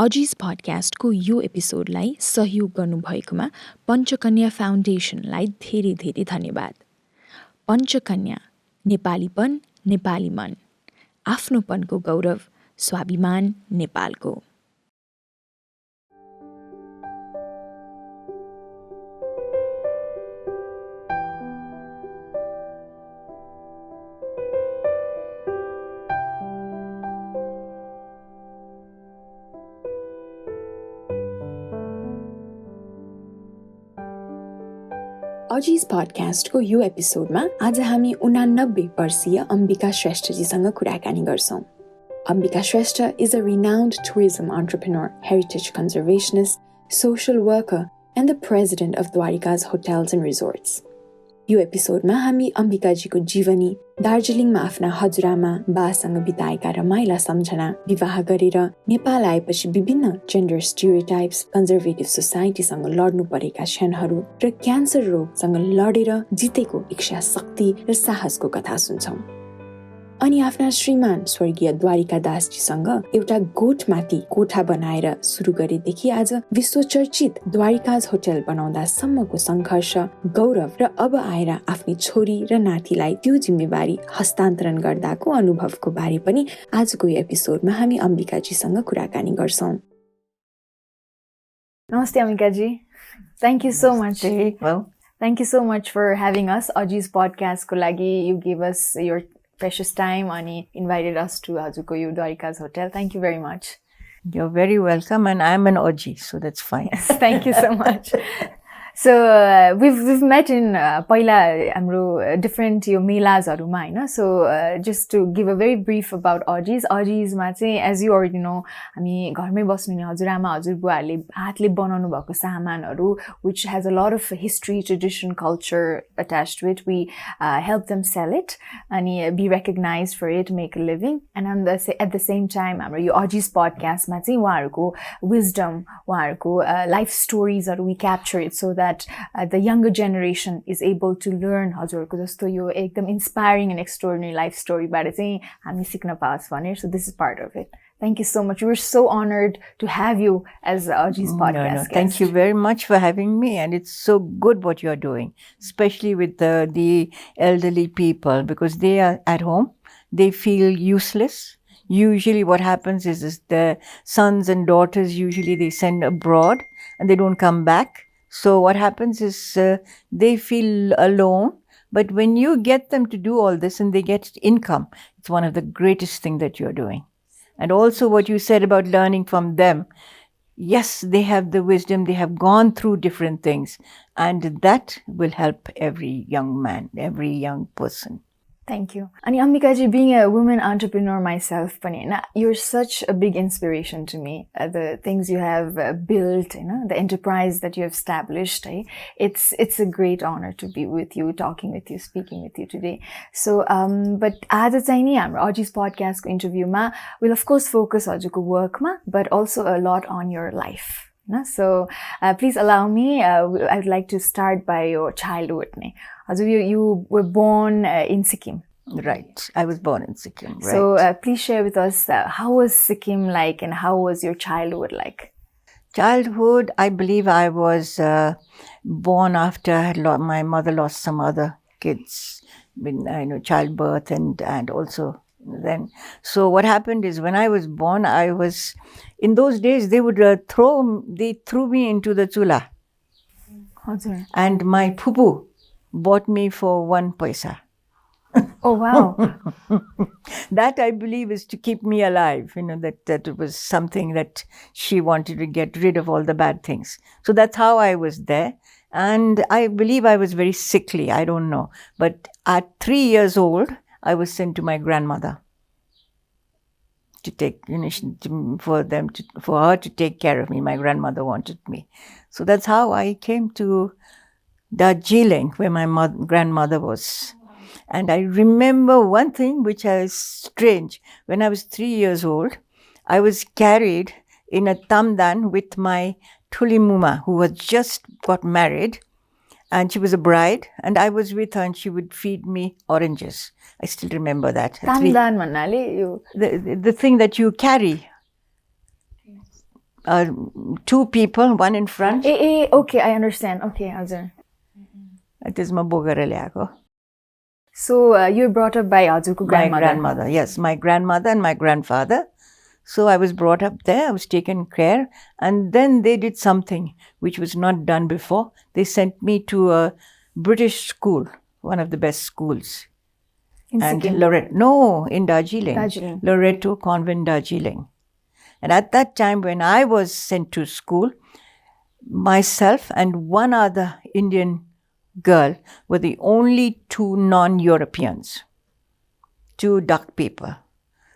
अजिज पडकास्टको यो एपिसोडलाई सहयोग गर्नुभएकोमा पञ्चकन्या फाउन्डेसनलाई धेरै धेरै धन्यवाद। पञ्चकन्या, नेपालीपन, नेपाली मन, आफ्नोपनको गौरव, स्वाभिमान नेपालको। अजिज पडकास्टको यो एपिसोडमा आज हामी 89 वर्षीय अम्बिका श्रेष्ठजीसँग कुराकानी गर्छौं। Ambica Shrestha is a renowned tourism entrepreneur, heritage conservationist, social worker, and the president of Dwarika's hotels and resorts. यो एपिसोडमा हामी अम्बिकाजीको जीवनी, दार्जिलिङमा आफ्ना हजुरआमा बासँग बिताएका रमाइला सम्झना, विवाह गरेर नेपाल आएपछि विभिन्न जेन्डर स्टेरियोटाइप्स, कन्जर्भेटिभ सोसाइटीसँग लड्नु परेका क्षणहरू र क्यान्सर रोगसँग लडेर जितेको इच्छा शक्ति र साहसको कथा सुन्छौं। अनि आफ्ना श्रीमान स्वर्गीय द्वारिका दासजीसँग एउटा गोठमाथि कोठा बनाएर सुरु गरेदेखि आज विश्वचर्चित द्वारिकाज होटल बनाउँदासम्मको सङ्घर्ष, गौरव र अब आएर आफ्नी छोरी र नातिलाई त्यो जिम्मेवारी हस्तान्तरण गर्दाको अनुभवको बारे पनि आजको यो एपिसोडमा हामी अम्बिकाजीसँग कुराकानी गर्छौं। नमस्ते Ambikaji. Thank you so much. Thank you so much for having us. Aji's podcast ko lagi you gave us your precious time and invited us to Hajuko Dwarika's hotel. Thank you very much. You're very welcome, and I'm an Oji, so that's fine. Yes, thank you so much. So we've met in पहिला हाम्रो different yo मेलाजहरुमा Hahn. So just to give a very brief about Aji's मा चाहिँ as you already know हामी घरमै बस्नु हजुरआमा हजुरबुवाहरुले हातले बनाउनु भएको सामानहरु which has a lot of history, tradition, culture attached to it. We help them sell it and be recognized for it, make a living. And at the same time हाम्रो यो Aji's podcast मा चाहिँ उहाँहरुको wisdom, उहाँहरुको life stories we capture it so that the younger generation is able to learn हजुरहरुको जस्तो यो एकदम inspiring and extraordinary life story बारे चाहिँ हामी सिक्न पाओस् भनेर. So this is part of it. Thank you so much. We're so honored to have you as Aji's podcast guest. Thank you very much for having me, and it's so good what you're doing, especially with the elderly people, because they are at home, they feel useless. Usually what happens is the sons and daughters, usually they send abroad and they don't come back. So what happens is they feel alone, but when you get them to do all this and they get income, it's one of the greatest things that you're doing. And also what you said about learning from them, yes, they have the wisdom, they have gone through different things, and that will help every young man, every young person. Thank you. And Ambikaji, being a woman entrepreneur myself, you're such a big inspiration to me. The things you have built, the enterprise that you have established, it's a great honor to be with you, talking with you, speaking with you today. So, but आज चाहिँ नि हाम्रो Aji's podcast को interview मा we'll of course focus हजुरको work मा, but also a lot on your life. So, please allow me, I would like to start by your childhood. You were born in Sikkim. Right. I was born in Sikkim. Right. So, please share with us, how was Sikkim like and how was your childhood like? Childhood, I believe I was born after my mother lost some other kids, childbirth and also then. So what happened is when I was born, in those days they would threw me into the chula. And my poo bought me for 1 paisa. Oh, wow. That I believe is to keep me alive, that it was something that she wanted to get rid of all the bad things. So that's how I was there. And I believe I was very sickly, I don't know. But at 3 years old, I was sent to my grandmother to take, for her to take care of me. My grandmother wanted me. So that's how I came to Darjeeling, where my grandmother was. And I remember one thing which is strange. When I was 3 years old, I was carried in a tamdan with my Tulimuma, who was just got married. And she was a bride, and I was with her, and she would feed me oranges. I still remember that. Tamdan manale, the thing that you carry. two people, one in front. Okay, I understand. Okay, हजुर. त्यसमा बोकेर ल्याएको. So you were brought up by हजुरको grandmother. My grandmother, yes, my grandmother and my grandfather. So I was brought up there, I was taken care, and then they did something which was not done before. They sent me to a British school, one of the best schools. In Sikkim? No, in Darjeeling. Darjeeling. Loreto Convent, Darjeeling. And at that time when I was sent to school, myself and one other Indian girl were the only two non-Europeans, two dark people.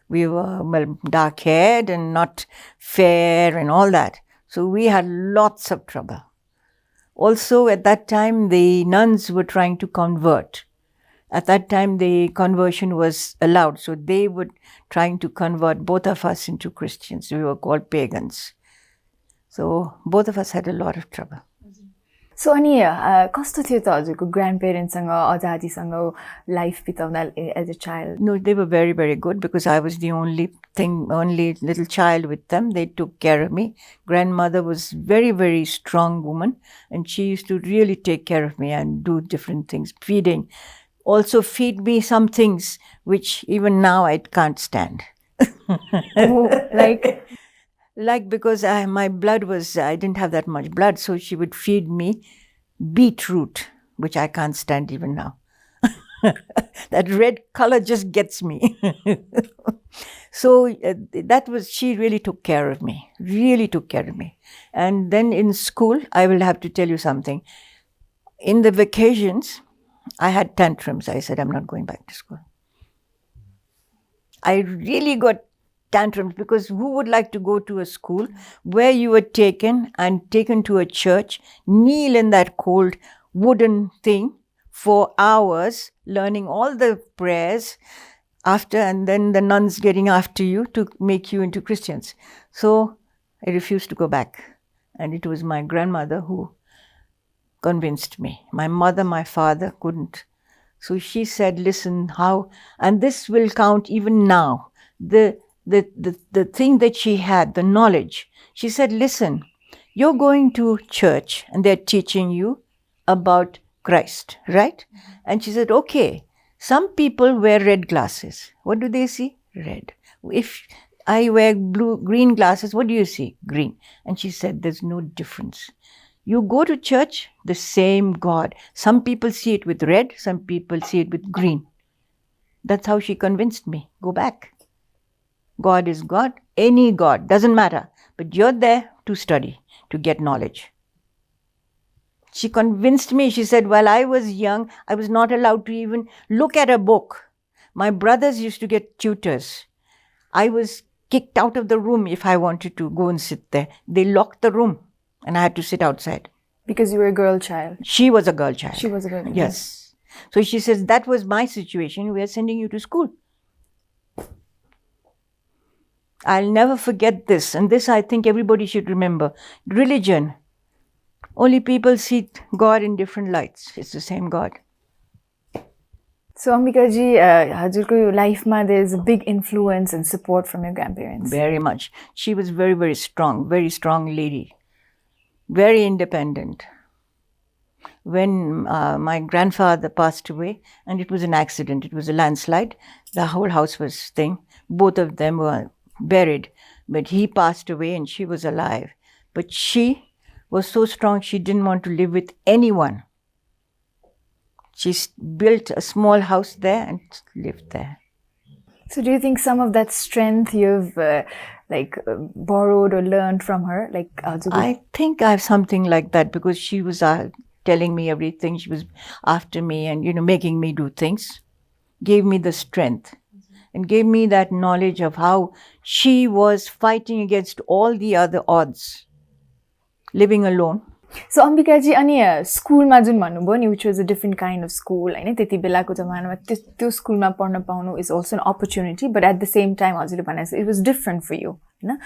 We were dark-haired and not fair and all that. So we had lots of trouble. Also, at that time, the nuns were trying to convert. At that time, the conversion was allowed. So they were trying to convert both of us into Christians. We were called pagans. So both of us had a lot of trouble. So अनि कस्तो थियो त हजुरको ग्रान्डपेरेन्ट्ससँग अजादीसँग life बिताउँदा as a child? No, they were very, very good because I was the only little child with them. They took care of me. Grandmother was very, very strong woman, and she used to really take care of me and do different things, feeding. Also feed me some things which even now I can't stand. Like because my blood was, I didn't have that much blood, so she would feed me beetroot, which I can't stand even now. That red color just gets me. So she really took care of me, And then in school, I will have to tell you something. In the vacations, I had tantrums. I said, I'm not going back to school. I really got tantrums because who would like to go to a school where you were taken to a church, kneel in that cold wooden thing for hours, learning all the prayers and then the nuns getting after you to make you into Christians. So I refused to go back. And it was my grandmother who convinced me. My mother, my father couldn't. So she said, listen, and this will count even now. The thing that she had, the knowledge. She said, listen, you're going to church and they're teaching you about Christ, right? And she said, okay, some people wear red glasses. What do they see? Red. If I wear green glasses, what do you see? Green. And she said, there's no difference. You go to church, the same God. Some people see it with red, some people see it with green. That's how she convinced me. Go back. God is God, any God, doesn't matter. But you're there to study, to get knowledge. She convinced me. She said, while I was young, I was not allowed to even look at a book. My brothers used to get tutors. I was kicked out of the room if I wanted to go and sit there. They locked the room and I had to sit outside. Because you were a girl child? She was a girl child. She was a girl child. Yes. So she says, that was my situation. We are sending you to school. I'll never forget this. And this I think everybody should remember. Religion. Only people see God in different lights. It's the same God. So Ambikaji, हजुरको लाइफमा there's a big influence and support from your grandparents. Very much. She was very, very strong lady. Very independent. When my grandfather passed away, and it was an accident, it was a landslide, the whole house was both of them were buried, but he passed away and she was alive. But she was so strong, she didn't want to live with anyone. She built a small house there and lived there. So do you think some of that strength you've borrowed or learned from her? I think I have something like that because she was telling me everything. She was after me and, making me do things. Gave me the strength and gave me that knowledge of how she was fighting against all the other odds, living alone. So Ambikaji, अनि स्कुलमा जुन भन्नुभयो नि, which was a different kind of school, हैन, त्यति बेलाको जमानामा त्यो स्कुलमा पढ्न पाउनु is also an opportunity, but at the same time हजुरले भने it was different for you, Hahn?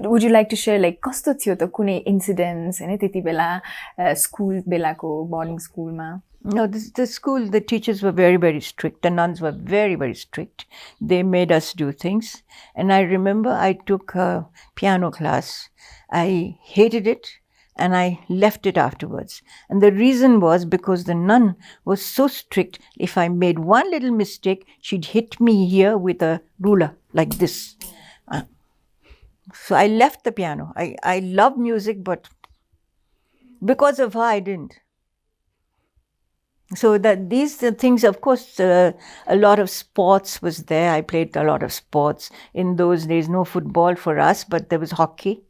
Would you like to share कस्तो थियो त कुनै incidents, हैन, त्यति बेला स्कुल बेलाको boarding schoolमा? No, the school, the teachers were very, very strict. The nuns were very, very strict. They made us do things. And I remember I took a piano class. I hated it and I left it afterwards. And the reason was because the nun was so strict. If I made one little mistake, she'd hit me here with a ruler like this. So I left the piano. I love music, but because of her, I didn't. So that these things, of course, a lot of sports was there. I played a lot of sports. In those days, no football for us, but there was hockey.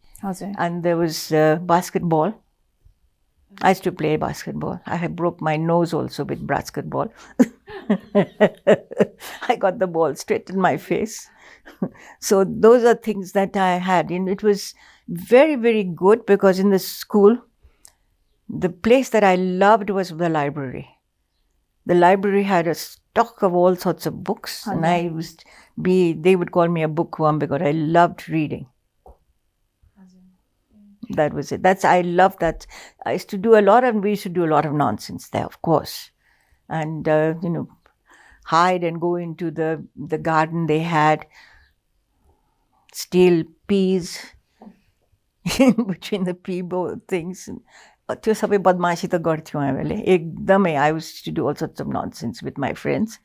And there was basketball. I used to play basketball. I had broke my nose also with basketball. I got the ball straight in my face. So those are things that I had. And it was very, very good because in the school, the place that I loved was the library. The library had a stock of all sorts of books, and they would call me a bookworm because I loved reading. That was it. I loved that. We used to do a lot of nonsense there, of course. And, hide and go into the garden they had, steal peas in between the pea things. त्यो सबै बदमासी त गर्थ्यौँ हामीले एकदमै. I used to do all sorts of nonsense with my friends.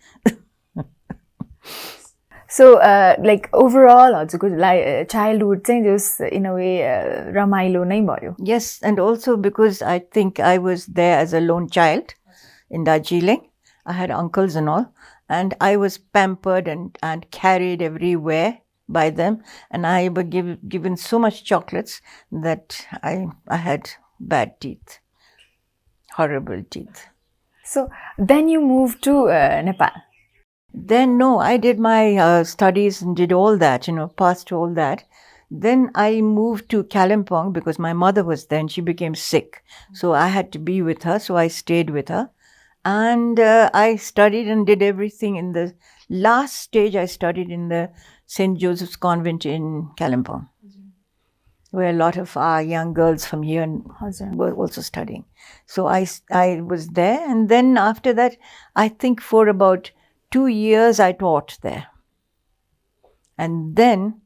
So, like overall, हजुरको childhood चाहिँ just in a way रमाइलो नै भयो. Yes, and also because I think I was there as a lone child in Darjeeling. I had uncles and all, and I was pampered and carried everywhere by them, and I was given so much chocolates that I had bad teeth, horrible teeth. So then you moved to Nepal. Then no, I did my studies and did all that, passed all that. Then I moved to Kalimpong because my mother was there and she became sick. So I had to be with her, so I stayed with her. And I studied and did everything. In the last stage, I studied in the St. Joseph's Convent in Kalimpong, where a lot of our young girls from here were also studying. So I was there, and then after that, I think for about 2 years I taught there. And then,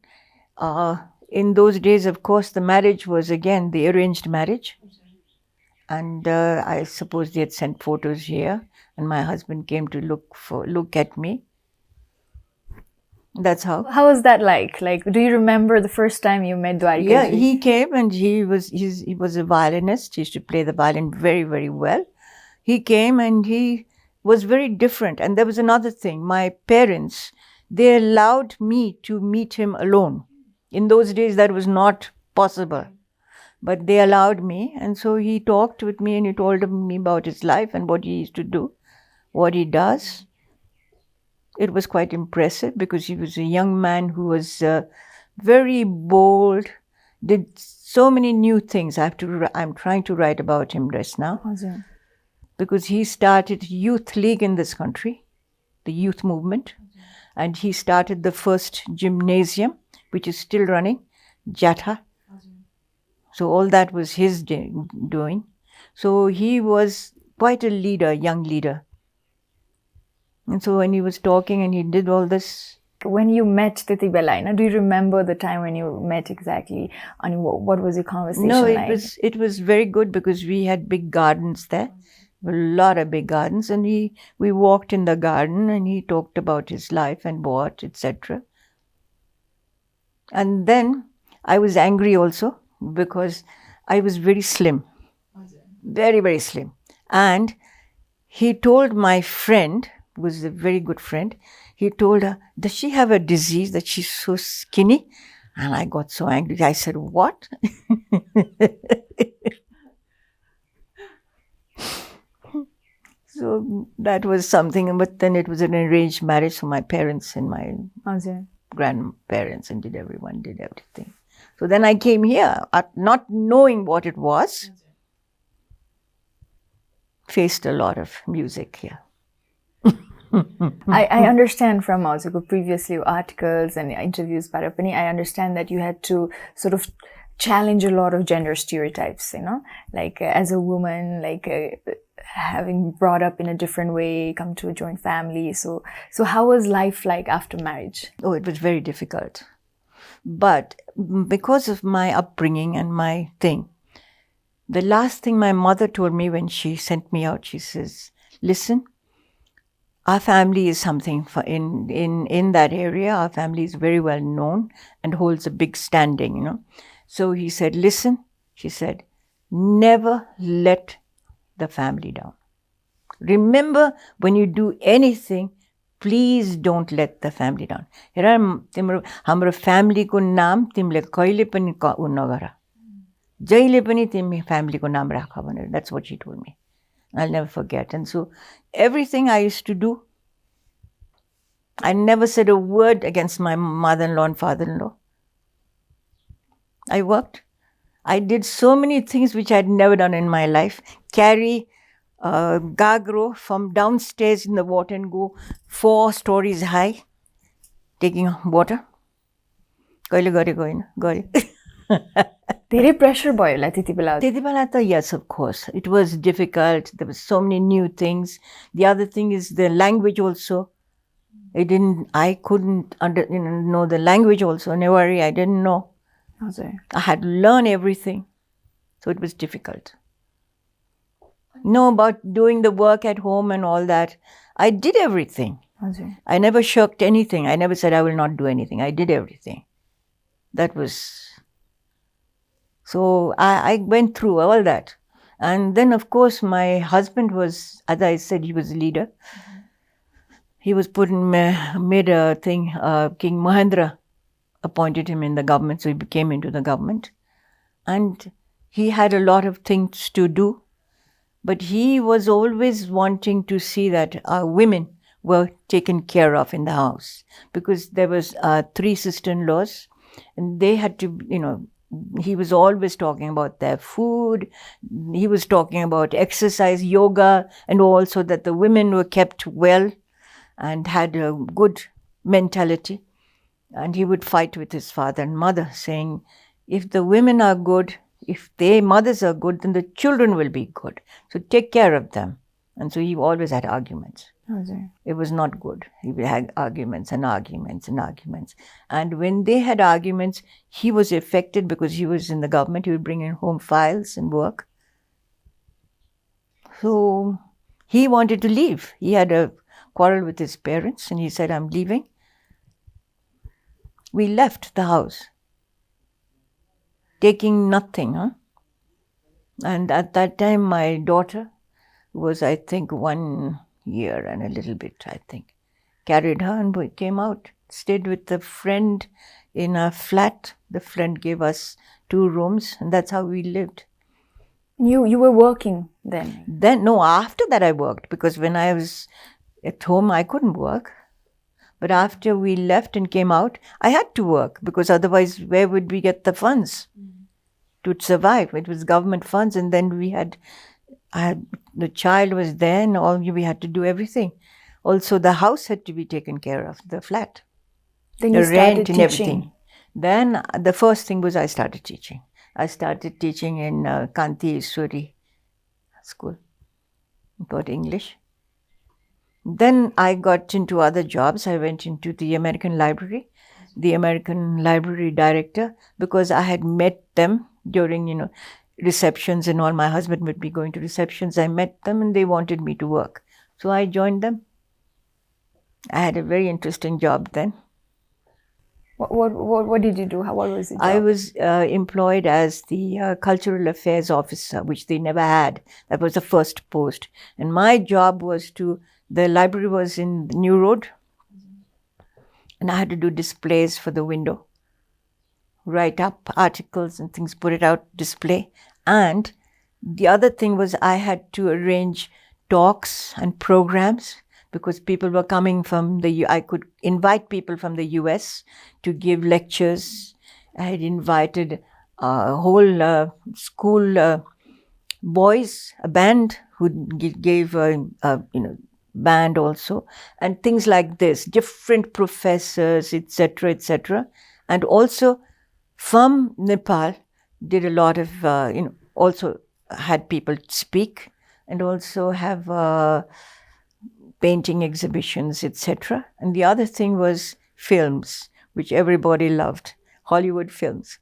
in those days, of course, the marriage was again the arranged marriage. And I suppose they had sent photos here, and my husband came to look at me. That's how. How was that like? Like, do you remember the first time you met Dawarika? Yeah, he came and he was a violinist. He used to play the violin very, very well. He came and he was very different. And there was another thing. My parents, they allowed me to meet him alone. In those days, that was not possible. But they allowed me. And so he talked with me and he told me about his life and what he used to do, what he does. It was quite impressive because he was a young man who was very bold, did so many new things. I'm trying to write about him just now. Awesome. Because he started youth league in this country, the youth movement. And he started the first gymnasium, which is still running, Jatha. So all that was his doing. So he was quite a leader, young leader. And so when he was talking and he did all this. When you met Titi Bela, do you remember the time when you met exactly? And what was your conversation like? No, it was very good because we had big gardens there, a lot of big gardens. And we walked in the garden and he talked about his life and what, etc. And then I was angry also because I was very slim, very, very slim. And he told my friend, who was a very good friend, he told her, does she have a disease that she's so skinny? And I got so angry. I said, what? So that was something. But then it was an arranged marriage for my parents and my grandparents and everyone did everything. So then I came here, not knowing what it was, faced a lot of music here. I understand from also previously articles and interviews, I understand that you had to sort of challenge a lot of gender stereotypes, like as a woman, like having brought up in a different way, come to a joint family. So how was life like after marriage? Oh, it was very difficult. But because of my upbringing and my thing, the last thing my mother told me when she sent me out, she says, listen, our family is something in that area. Our family is very well known and holds a big standing, So he said, listen, she said, never let the family down. Remember, when you do anything, please don't let the family down. Hamro family ko naam timle kaile pani nagara. Jaile pani timi family ko naam rakha bhaner. That's what she told me. I'll never forget. And so everything I used to do, I never said a word against my mother-in-law and father-in-law. I worked. I did so many things which I had never done in my life. Carry gagro from downstairs in the water and go 4 stories high, taking water. Kaile gareko haina, gare. धेरै pressure भयो होला त्यति बेला. त्यति बेला त, yes, of course. It was difficult. There were so many new things. The other thing is the language also. I couldn't know the language also. Newari, I didn't know. I had to learn everything. So it was difficult. No, about doing the work at home and all that. I did everything. I never shirked anything. I never said I will not do anything. I did everything. That was... So I went through all that. And then, of course, my husband was, as I said, he was a leader. Mm-hmm. He was made a thing, King Mahendra appointed him in the government, so he came into the government. And he had a lot of things to do. But he was always wanting to see that women were taken care of in the house. Because there was 3 sister-in-laws, and they had to, he was always talking about their food. He was talking about exercise, yoga, and also that the women were kept well and had a good mentality. And he would fight with his father and mother, saying, if the women are good, if their mothers are good, then the children will be good. So take care of them. And so he always had arguments. It was not good. He had arguments and arguments and arguments. And when they had arguments, he was affected because he was in the government. He would bring in home files and work. So he wanted to leave. He had a quarrel with his parents and he said, I'm leaving. We left the house, taking nothing. And at that time, my daughter was, I think, 1 year and a little bit, I think. Carried her and we came out. Stayed with a friend in a flat. The friend gave us 2 rooms and that's how we lived. You were working then? No, after that I worked because when I was at home I couldn't work. But after we left and came out, I had to work because otherwise where would we get the funds to survive? It was government funds and then the child was there and we had to do everything. Also, the house had to be taken care of, the flat. Then the you started rent teaching. And everything. Then the first thing was I started teaching. I started teaching in Kanti Iswari school. Taught English. Then I got into other jobs. I went into the American Library, the American Library director, because I had met them during, receptions and all. My husband would be going to receptions. I met them and they wanted me to work. So I joined them. I had a very interesting job then. What did you do? What was it? I was employed as the Cultural Affairs Officer, which they never had. That was the first post. And my job was the library was in the New Road. And I had to do displays for the window. Write up articles and things, put it out, display. And the other thing was I had to arrange talks and programs because people were coming from I could invite people from the US to give lectures. I had invited a whole school boys, a band who gave band also, and things like this, different professors, etc., etc. And also from Nepal, did a lot of, also had people speak and also have painting exhibitions, etc. And the other thing was films, which everybody loved, Hollywood films.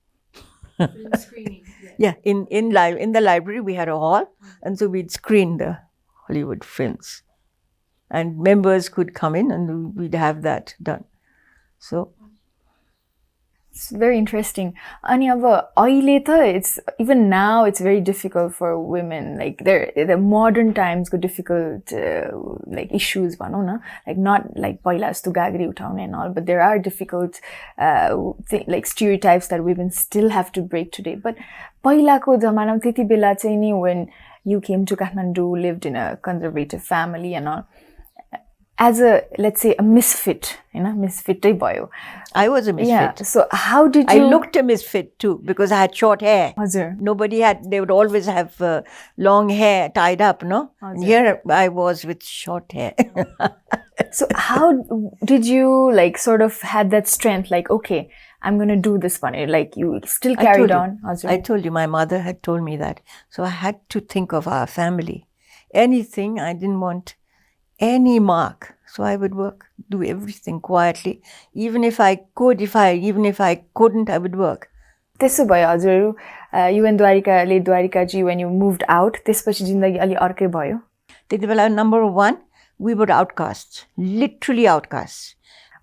Film screening. Yeah, in the library we had a hall, and so we'd screen the Hollywood films. And members could come in and we'd have that done. So it's very interesting. Ani aba aile ta it's even now it's very difficult for women, like the modern times go difficult like issues bhanau na, like not like paila jasto gagri utaune and all, but there are difficult like stereotypes that women still have to break today. But paila ko zamana त्यति बेला चाहिँ नि when you came to Kathmandu, lived in a conservative family and all, as a, let's say, a misfit, misfit bhayo. I was a misfit. Yeah. So how did you... I looked a misfit too, because I had short hair. Hazur. Nobody had, they would always have long hair tied up, no? And here I was with short hair. So how did you like sort of had that strength, like, okay, I'm going to do this one, like you still carried on? I told you, my mother had told me that. So I had to think of our family. Anything, I didn't want any mark. So I would work, do everything quietly. Even if I could, even if I couldn't, I would work. त्यसो भयो हजुर, you and Dawarika ji, when you moved out, त्यसपछि जिन्दगी अलि अर्कै भयो? त्यति बेला number one, we were outcasts, literally outcasts.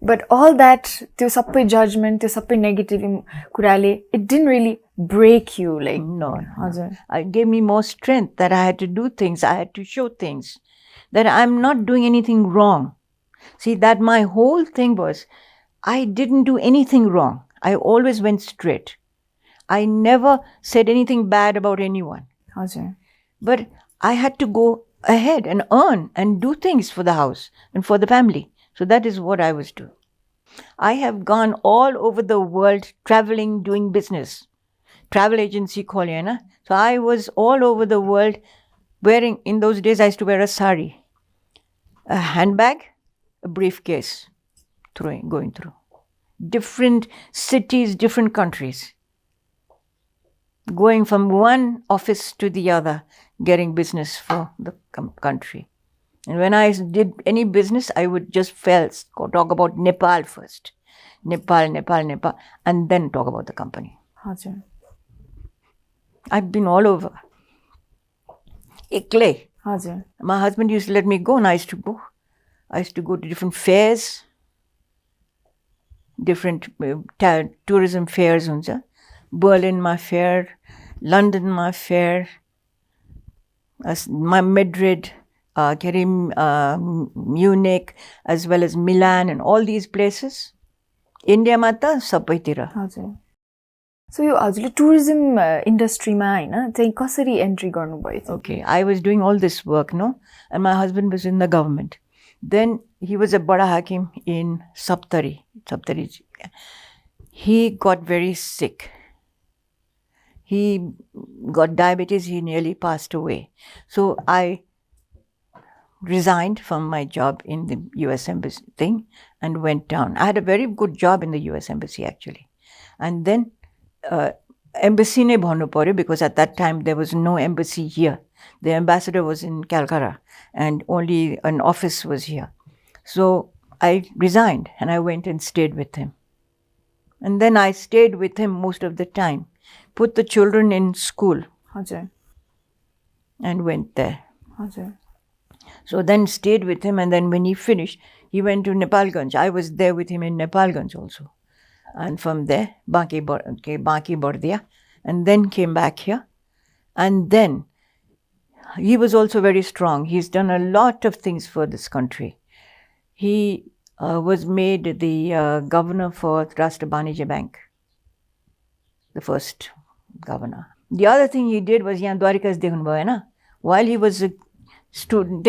But all that, त्यो सबै judgment, त्यो सबै negative कुराले, it didn't really break you, like... No. It gave me more strength that I had to do things, I had to show things, that I'm not doing anything wrong. See, that my whole thing was, I didn't do anything wrong. I always went straight. I never said anything bad about anyone. But I had to go ahead and earn and do things for the house and for the family. So that is what I was doing. I have gone all over the world traveling, doing business. Travel agency khole na. So I was all over the world wearing, in those days I used to wear a sari, a handbag, a briefcase, going through. Different cities, different countries. Going from one office to the other, getting business for the country. And when I did any business, I would just talk about Nepal first. Nepal, and then talk about the company. Hazur. I've been all over. Ekle. Hazur. My husband used to let me go and I used to go. I used to go to different fairs, different tourism fairs. Berlin, my fair, London, my fair, my Madrid, Munich, as well as Milan and all these places. India mata sabaitira. So you actually tourism industry ma haina चाहिँ कसरी entry गर्नु भयो? Okay, I was doing all this work, no, and my husband was in the government. Then he was a Bada Hakim in Saptari. He got very sick. He got diabetes, he nearly passed away. So I resigned from my job in the US Embassy thing and went down. I had a very good job in the US Embassy actually. And then embassy ne bhannu paryo, because at that time there was no embassy here. The ambassador was in Calcutta and only an office was here. So I resigned and I went and stayed with him. And then I stayed with him most of the time. Put the children in school. Hazur. And went there. Hazur. So then stayed with him, and then when he finished, he went to Nepalganj. I was there with him in Nepalganj also. And from there, Baki Bordia, and then came back here. And then he was also very strong. He's done a lot of things for this country. He was made the governor for Rashtra Banijya Bank, the first governor. The other thing he did was, Dawarika's dekhnu bhayo na, while he was a student,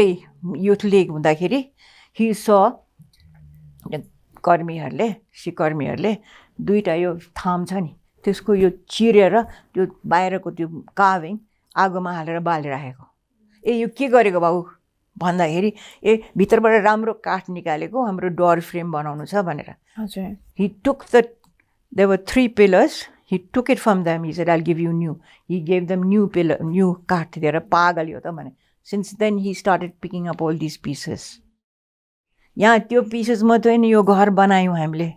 youth league hundakeri, he saw सिकर्मीहरूले दुईटा यो थाम छ नि, त्यसको यो चिरेर त्यो बाहिरको त्यो काभिङ आगोमा हालेर बालिराखेको. यो के गरेको बाबु भन्दाखेरि, भित्रबाट राम्रो काठ निकालेको, हाम्रो डोर फ्रेम बनाउनु छ भनेर. हजुर. He took there were 3 pillars. He took it from them. He said, I'll give you new. He gave them new pillar, new cut. They're a pagal yo ta mane. Since then, he started picking up all these pieces. यहाँ त्यो pieces मात्रै नि यो घर बनायौँ हामीले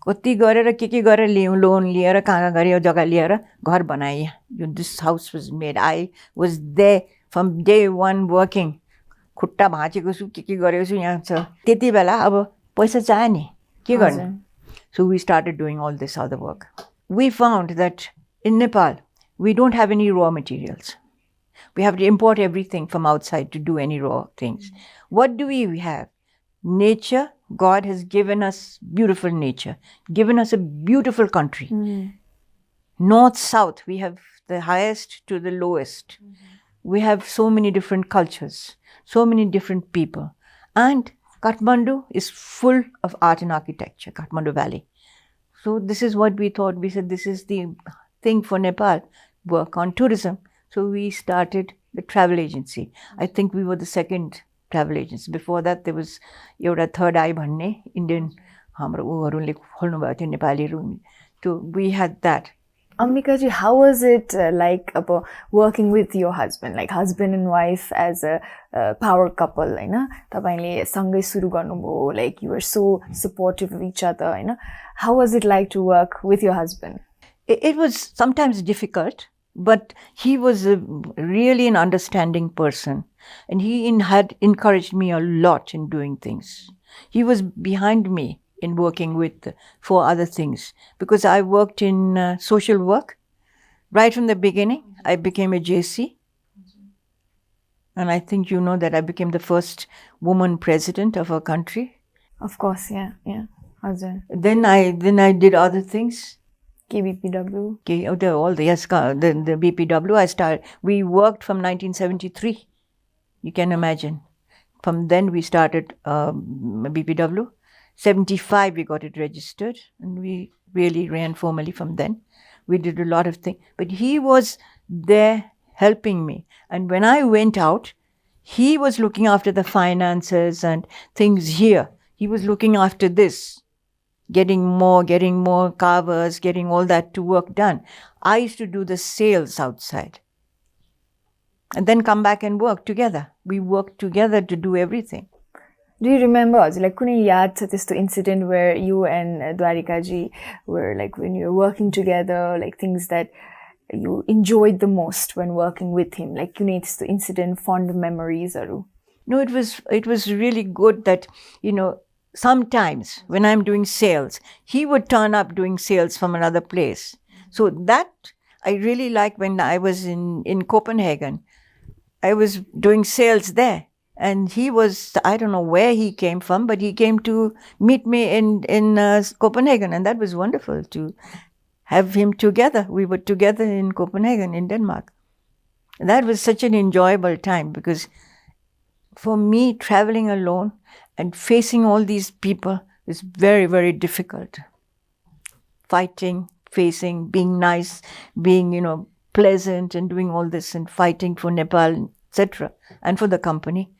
कति गरेर के गरेर ल्यायौँ लोन लिएर कहाँ गरे यो जग्गा लिएर घर बनाए यो this house was made I was there from day one working खुट्टा भाँचेको छु के गरेको छु यहाँ छ त्यति बेला अब पैसा चाहियो नि के गर्ने so we started doing all this other work we found that in Nepal we don't have any raw materials we have to import everything from outside to do any raw things. What do we have? Nature. God has given us beautiful nature, given us a beautiful country. North, south, we have the highest to the lowest. We have so many different cultures, so many different people. And Kathmandu is full of art and architecture, Kathmandu Valley. So this is what we thought. We said this is the thing for Nepal, work on tourism. So we started the travel agency. I think we were the second travel agency. Before that, there was एउटा third eye भन्ने Indian हाम्रो उहरूले खोल्नु भएको थियो नेपालीहरू. So we had that. Ambikaji, how was it like about working with your husband, like husband and wife as a power couple, हैन? तपाईले सँगै सुरु गर्नुभयो, like you were so supportive of each other, Hahn? How was it like to work with your husband? It was sometimes difficult. But he was really an understanding person. And he had encouraged me a lot in doing things. He was behind me in working with for other things. Because I worked in social work. Right from the beginning, I became a JC. And I think you know that I became the first woman president of our country. Of course, yeah. Then I did other things. KBPW. The BPW. We worked from 1973. You can imagine. From then we started BPW. 75 we got it registered, and we really ran formally from then. We did a lot of things, but he was there helping me. And when I went out, he was looking after the finances and things here. He was looking after this. Getting more covers, getting all that to work done. I used to do the sales outside. And then come back and work together. We worked together to do everything. Do you remember, like, कुनै याद छ त्यस्तो incident where you and Dawarika ji were, like, when you were working together, like, things that you enjoyed the most when working with him? Like, कुनै त्यस्तो incident, fond memories हरू? No, it was really good that, sometimes when I'm doing sales, he would turn up doing sales from another place. So that I really like. When I was in Copenhagen, I was doing sales there. And he was, I don't know where he came from, but he came to meet me in Copenhagen. And that was wonderful to have him together. We were together in Copenhagen, in Denmark. And that was such an enjoyable time because for me, traveling alone and facing all these people is very, very difficult. Fighting, facing, being nice, being, pleasant and doing all this and fighting for Nepal, etc. And for the company.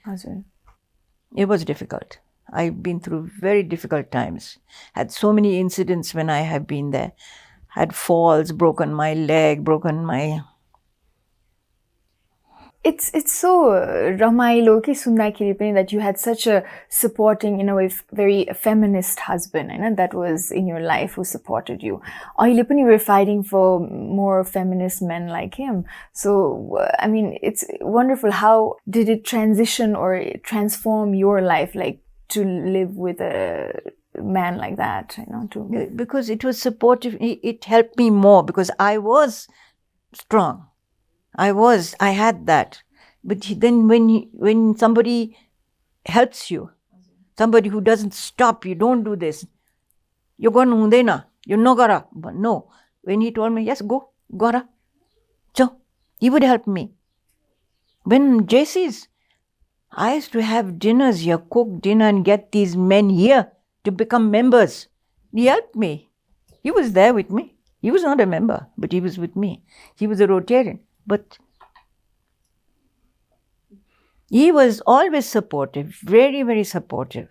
It was difficult. I've been through very difficult times. Had so many incidents when I have been there. Had falls, broken my leg, broken my... It's so ramailo ke sundakiri pani that you had such a supporting, in a way, very feminist husband, that was in your life who supported you. Ahile pani you were fighting for more feminist men like him. So, I mean, it's wonderful. How did it transition or transform your life, like, to live with a man like that, Because it was supportive. It helped me more because I was strong. I had that. But then when somebody helps you, somebody who doesn't stop you, don't do this, you're going to you're not gonna. But no, when he told me, yes, go, gora. So he would help me. When JC's, I used to have dinners here, cook dinner and get these men here to become members. He helped me. He was there with me. He was not a member, but he was with me. He was a Rotarian. But he was always supportive, very, very supportive.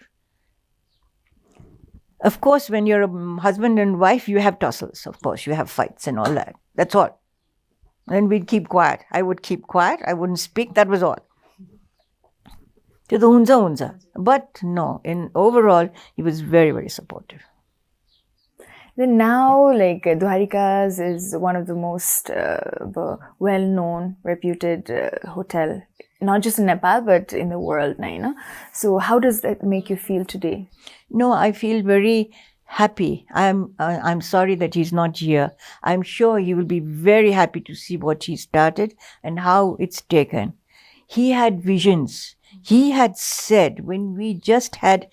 Of course, when you're a husband and wife, you have tussles. Of course, you have fights and all that. That's all. And we'd keep quiet. I would keep quiet. I wouldn't speak. That was all. But no, overall, he was very, very supportive. Then now, like Dwarika's is one of the most well-known, reputed hotel, not just in Nepal but in the world now. You know? So how does that make you feel today? No, I feel very happy. I'm sorry that he's not here. I'm sure he will be very happy to see what he started and how it's taken. He had visions. He had said when we just had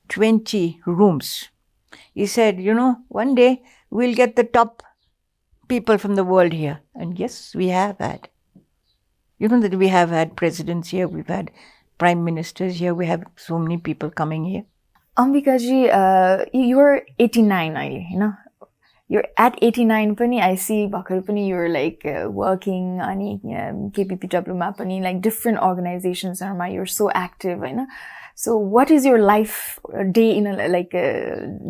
20 rooms, he said, one day we'll get the top people from the world here. And yes, we have had. That we have had presidents here, we've had prime ministers here, we have so many people coming here. Ambikaji, you're 89, You're at 89 pani, I see bhakar pani you're like working ani KPPW ma pani, like different organizations you're so active, So what is your life day in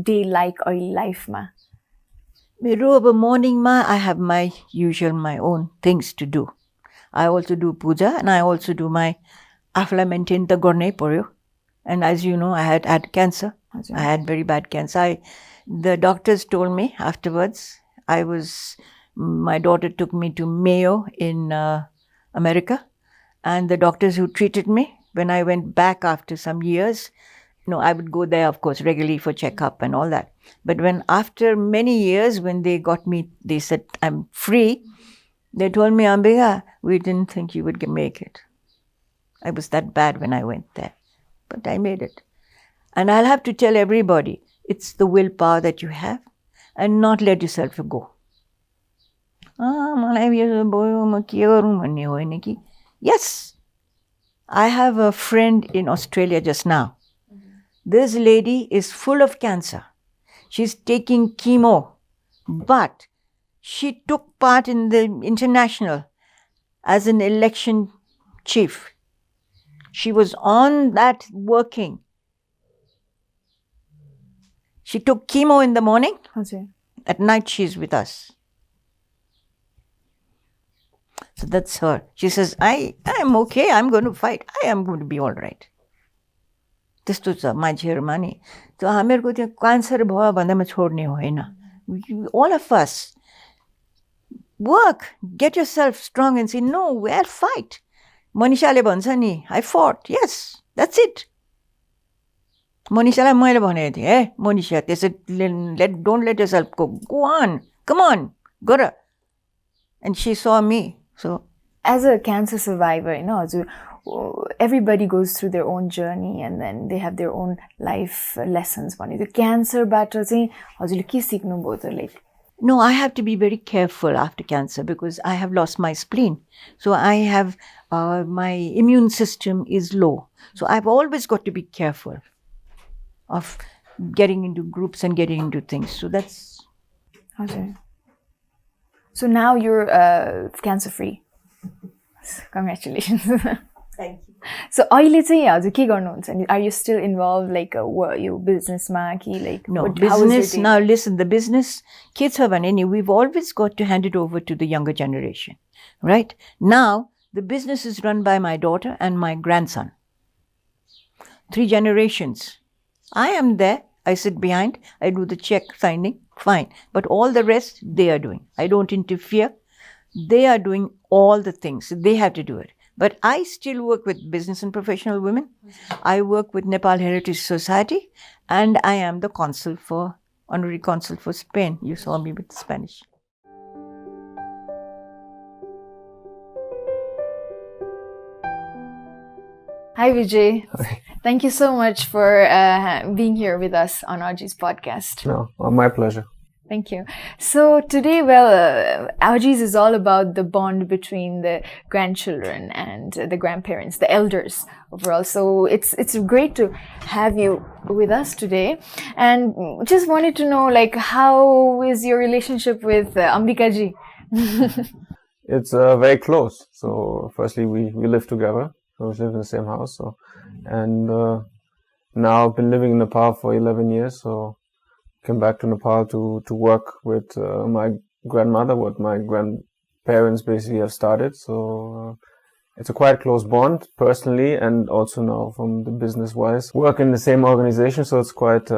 day like early life ma? मेरो morning ma, I have my own things to do. I also do puja and I also do my afla maintain the gornai poryo. And as you know, I had cancer. I had very bad cancer. The doctors told me afterwards, my daughter took me to Mayo in America, and the doctors who treated me, when I went back after some years, I would go there, of course, regularly for checkup and all that. But after many years, when they got me, they said, I'm free. They told me, Ambika, we didn't think you would make it. I was that bad when I went there. But I made it. And I'll have to tell everybody, it's the willpower that you have and not let yourself go. Yes, I have a friend in Australia just now. This lady is full of cancer. She's taking chemo, but she took part in the international as an election chief. She was on that working. She took chemo in the morning. Okay. At night she's with us. So that's her. She says, I am okay. I'm going to fight. I am going to be all right. त्यस्तो छ मान्छेहरुमा नि त्यो हामीहरुको त्यो cancer भयो भन्दैमा छोड्ने होइन. All of us work, get yourself strong and say no, we'll fight. Manishaले भन्छ नि, I fought. Yes, that's it. Manishaलाई मैले भनेको थिएँ, hey Manisha, don't let yourself go. Go on. Come on. Got And she saw me. So as a cancer survivor, everybody goes through their own journey and then they have their own life lessons. The cancer battle, no, I have to be very careful after cancer because I have lost my spleen. So I have, my immune system is low. So I've always got to be careful of getting into groups and getting into things. So that's... Okay. So now you're cancer-free. Congratulations. Thank you. So, are you still involved, like, your business, no, business, now listen, the business, kids have we've always got to hand it over to the younger generation, right? Now, the business is run by my daughter and my grandson. 3 generations. I am there, I sit behind, I do the check signing, fine. But all the rest, they are doing. I don't interfere. They are doing all the things. They have to do it. But I still work with business and professional women. I work with Nepal Heritage Society, and I am the honorary consul for Spain. You saw me with Spanish. Hi, Vijay. Hi. Thank you so much for being here with us on Aji's podcast. No, my pleasure. Thank you. So today, Aji's is all about the bond between the grandchildren and the grandparents, the elders overall. So it's great to have you with us today. And just wanted to know, how is your relationship with Ambikaji? It's very close. So firstly, we live together. So we live in the same house. And now I've been living in Nepal for 11 years. So came back to Nepal to work with my grandmother, what my grandparents basically have started. So it's a quite close bond personally, and also now from the business wise, work in the same organization. So it's quite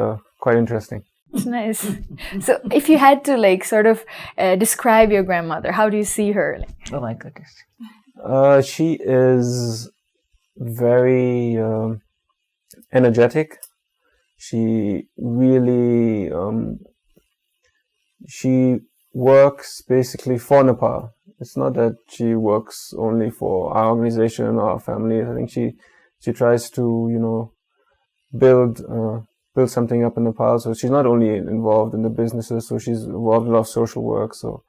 interesting. It's nice. So if you had to like sort of describe your grandmother, how do you see her? Oh my goodness. She is very energetic. She really she works basically for Nepal. It's not that she works only for our organization or our family. I think she tries to build something up in Nepal. So she's not only involved in the businesses, so she's involved in a lot of social work. So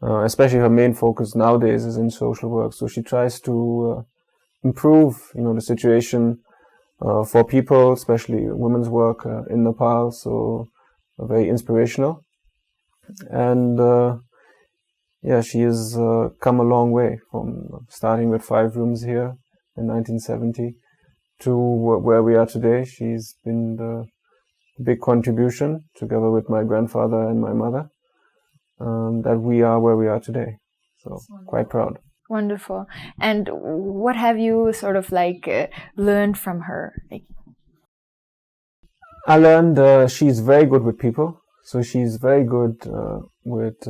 especially her main focus nowadays is in social work. So she tries to improve, the situation for people, especially women's work in Nepal. So very inspirational. And she has come a long way from starting with 5 rooms here in 1970 to where we are today. She's been the big contribution, together with my grandfather and my mother, that we are where we are today. So quite proud. Wonderful. And what have you sort of like learned from her? I learned she's very good with people. So she's very good with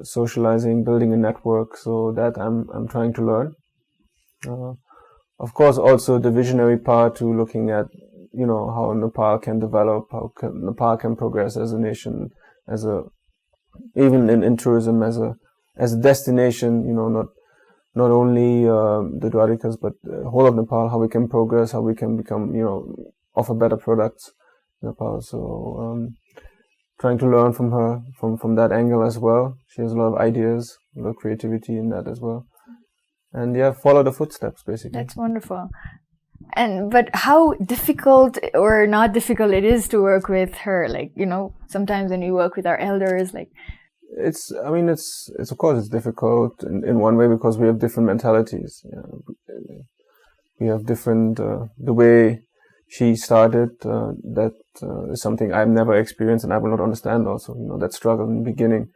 socializing, building a network. So that I'm trying to learn. Of course, also the visionary part, to looking at how Nepal can develop, how Nepal can progress as a nation, even in tourism as a destination. Not only the Dwarikas, but the whole of Nepal. How we can progress, how we can become, offer better products in Nepal. So trying to learn from her from that angle as well. She has a lot of ideas, a lot of creativity in that as well. And follow the footsteps, basically. That's wonderful. But how difficult or not difficult it is to work with her? Like, sometimes when we work with our elders, like... It's of course it's difficult in one way, because we have different mentalities. We have different, the way she started, that is something I've never experienced, and I will not understand also, that struggle in the beginning.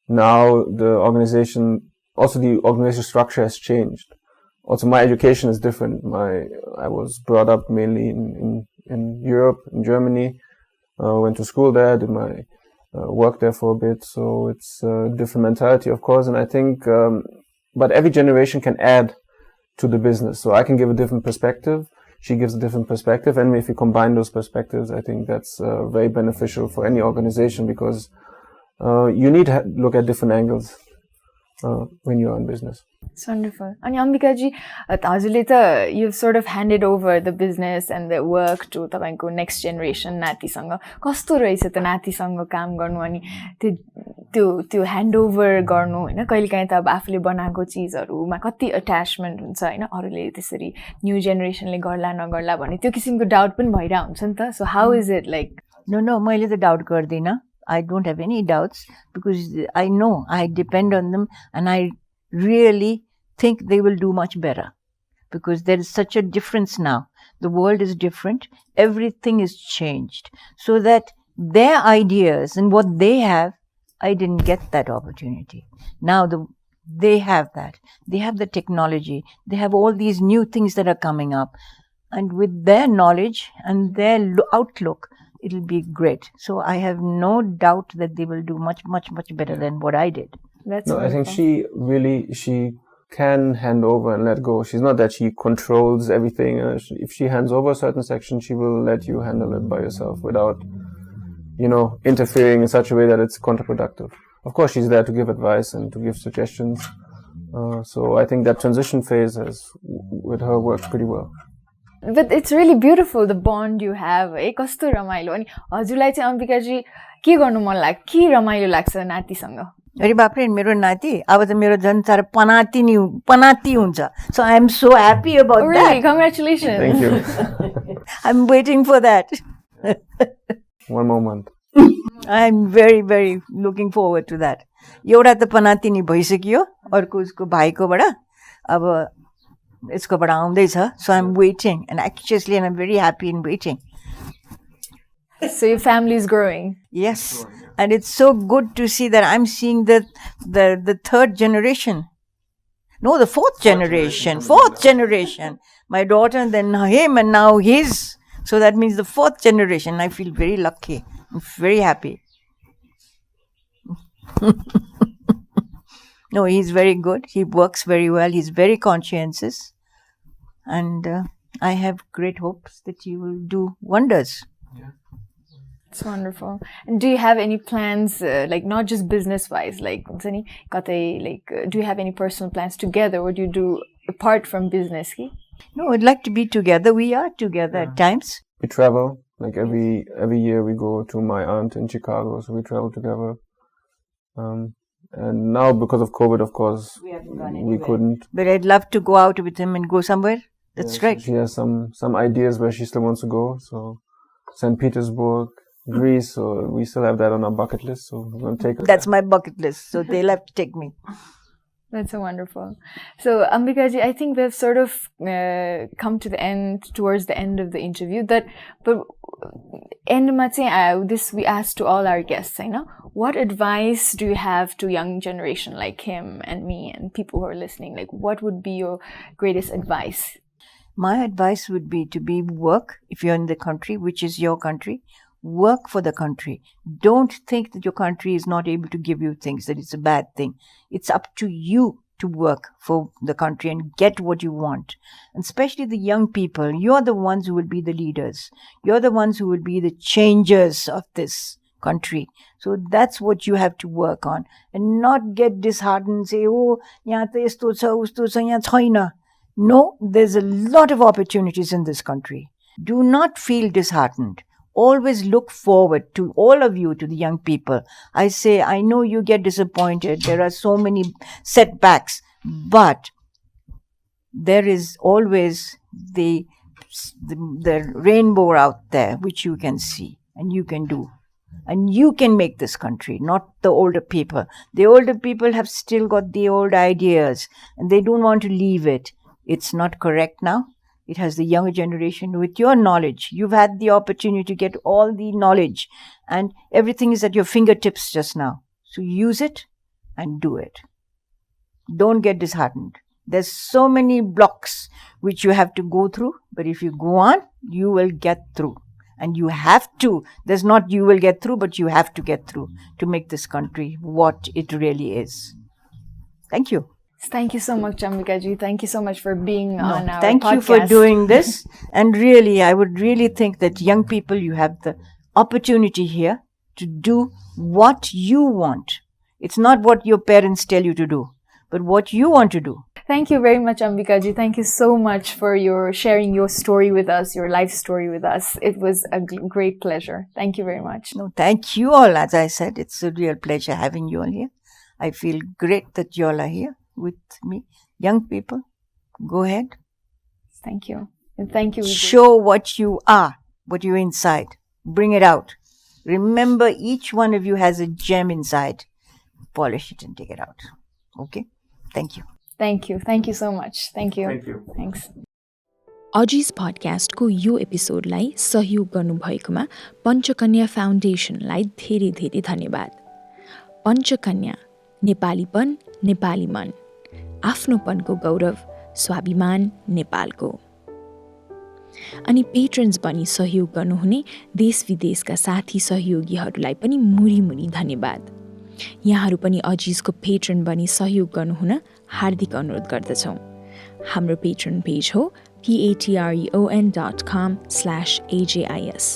Now the organization structure has changed. Also my education is different. I was brought up mainly in Europe, in Germany, went to school there, did my work there for a bit. So it's a different mentality, of course, and I think, but every generation can add to the business. So I can give a different perspective, she gives a different perspective, and if you combine those perspectives, I think that's very beneficial for any organization, because you need to look at different angles when you're in business. It's wonderful. And Ambikaji, you've sort of handed over the business and the work to the next generation नातिसँग कस्तो रहेछ त नातिसँग काम गर्नु अनि त्यो hand over गर्नु हैन कहिलेकाहीँ त अब आफूले बनाएको चीजहरुमा कति अट्याचमेन्ट हुन्छ हैन अरूले त्यसरी न्यू जेनेरेसनले गर्ला नगर्ला भन्ने त्यो किसिमको डाउट पनि भइरा हुन्छ नि त so how is it like No, मैले त डाउट गर्दिन I don't have any doubts because I know I depend on them and I really think they will do much better because there is such a difference now. The world is different. Everything is changed. So that their ideas and what they have, I didn't get that opportunity. Now they have that. They have the technology. They have all these new things that are coming up. And with their knowledge and their outlook, it'll be great. So I have no doubt that they will do much, much, much better than what I did. I think she can hand over and let go. She's not that she controls everything. If she hands over a certain section, she will let you handle it by yourself without, interfering in such a way that it's counterproductive. Of course, she's there to give advice and to give suggestions. So I think that transition phase with her works pretty well. But it's really beautiful, the bond you have. कस्तो रमाइलो अनि हजुरलाई चाहिँ अम्बिकाजी के गर्नु मन लाग्छ के रमाइलो लाग्छ नातिसँग अरे बाप रे मेरो नाति अब त मेरो झन् साह्रो पनाती हुन्छ so I am so happy about that. Really, congratulations. Thank you. I'm waiting for that. One more month. I'm very very looking forward to that. एउटा त पनाती नि भइसक्यो अर्को उसको भाइकोबाट अब यसकोबाट आउँदैछ so I'm waiting and anxiously and I'm very happy in waiting. So your family is growing. Yes, and it's so good to see that I'm seeing the third generation. No, the fourth generation. Fourth generation. My daughter, and then him, and now his. So that means the fourth generation. I feel very lucky. I'm very happy. No, he's very good. He works very well. He's very conscientious. And I have great hopes that you will do wonders. It's wonderful. And do you have any plans, like not just business-wise, like, do you have any personal plans together? What do you do apart from business? No, I'd like to be together. We are together at times. We travel, like every year we go to my aunt in Chicago, so we travel together. And now because of COVID, of course, we couldn't. But I'd love to go out with him and go somewhere. That's right. She has some ideas where she still wants to go. So St. Petersburg, Greece. So we still have that on our bucket list. So we're going to take her. That's my bucket list. So they'll have to take me. That's so wonderful. So Ambikaji, I think we've sort of come to the end, towards the end of the interview. But this we asked to all our guests, what advice do you have to young generation like him and me and people who are listening? Like, what would be your greatest advice? My advice would be to work, if you're in the country, which is your country, work for the country. Don't think that your country is not able to give you things, that it's a bad thing. It's up to you to work for the country and get what you want. And especially the young people, you're the ones who will be the leaders. You're the ones who will be the changers of this country. So that's what you have to work on. And not get disheartened and say, oh, yahan ta yesto cha, usto cha, yahan chaina. No, there's a lot of opportunities in this country. Do not feel disheartened. Always look forward, to all of you, to the young people. I say, I know you get disappointed. There are so many setbacks, but there is always the rainbow out there, which you can see and you can do. And you can make this country, not the older people. The older people have still got the old ideas and they don't want to leave it. It's not correct now. It has the younger generation with your knowledge. You've had the opportunity to get all the knowledge and everything is at your fingertips just now. So use it and do it. Don't get disheartened. There's so many blocks which you have to go through, but if you go on, you will get through. And you have to. There's not you will get through, but you have to get through to make this country what it really is. Thank you. Thank you so much, Ambikaji. Thank you so much for being on our podcast. Thank you for doing this. And really, I would really think that young people, you have the opportunity here to do what you want. It's not what your parents tell you to do, but what you want to do. Thank you very much, Ambikaji. Thank you so much for your sharing your story with us, your life story with us. It was a great pleasure. Thank you very much. No, thank you all. As I said, it's a real pleasure having you all here. I feel great that you all are here with me. Young people, go ahead. Thank you. And thank you. Show what you are, what you're inside. Bring it out. Remember, each one of you has a gem inside. Polish it and take it out. Okay? Thank you. Thank you. Thank you so much. Thank you. Thank you. Thanks. Aziz पडकास्टको यो एपिसोडलाई सहयोग गर्नुभएकोमा पञ्चकन्या फाउन्डेसनलाई धेरै धेरै धन्यवाद। पञ्चकन्या, नेपालीपन, नेपाली मन, आफ्नोपनको गौरव, स्वाभिमान नेपालको। अनि पेट्रन्स बनी सहयोग गर्नुहुने देश विदेशका साथी सहयोगीहरूलाई पनि मुरी मुरी धन्यवाद। यहाँहरू पनि अजिजको पेट्रन बनी सहयोग गर्नुहुन हार्दिक अनुरोध गर्दछौँ। हाम्रो पेट्रन पेज हो patreon.com/ajis।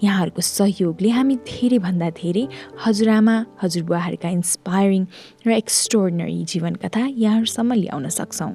यहाँहरूको सहयोगले हामी धेरैभन्दा धेरै हजुरआमा हजुरबुवाहरूका इन्स्पायरिङ र एक्स्ट्राअर्डिनरी जीवन कथा यहाँहरूसम्म ल्याउन सक्छौँ।